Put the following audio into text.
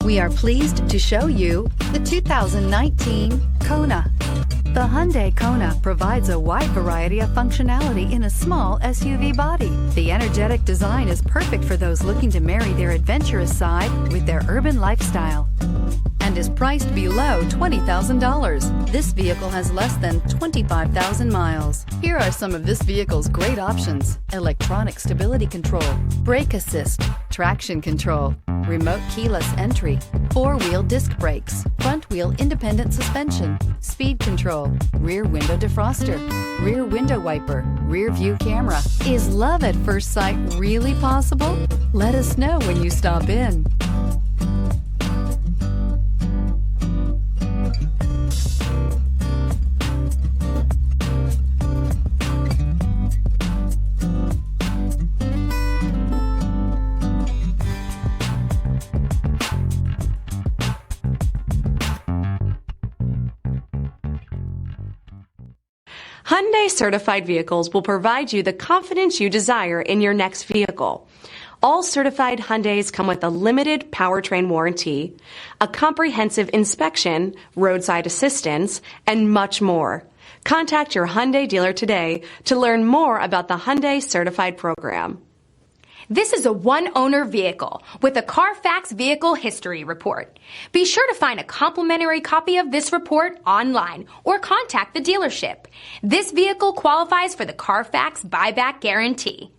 We are pleased to show you the 2019 Kona. The Hyundai Kona provides a wide variety of functionality in a small SUV body. The energetic design is perfect for those looking to marry their adventurous side with their urban lifestyle and is priced below $20,000. This vehicle has less than 25,000 miles. Here are some of this vehicle's great options: electronic stability control, brake assist, traction control, remote keyless entry, four-wheel disc brakes, front-wheel independent suspension, speed control, rear window defroster, rear window wiper, rear view camera. Is love at first sight really possible? Let us know when you stop in. Hyundai certified vehicles will provide you the confidence you desire in your next vehicle. All certified Hyundais come with a limited powertrain warranty, a comprehensive inspection, roadside assistance, and much more. Contact your Hyundai dealer today to learn more about the Hyundai certified program. This is a one-owner vehicle with a CARFAX Vehicle History Report. Be sure to find a complimentary copy of this report online or contact the dealership. This vehicle qualifies for the CARFAX Buyback Guarantee.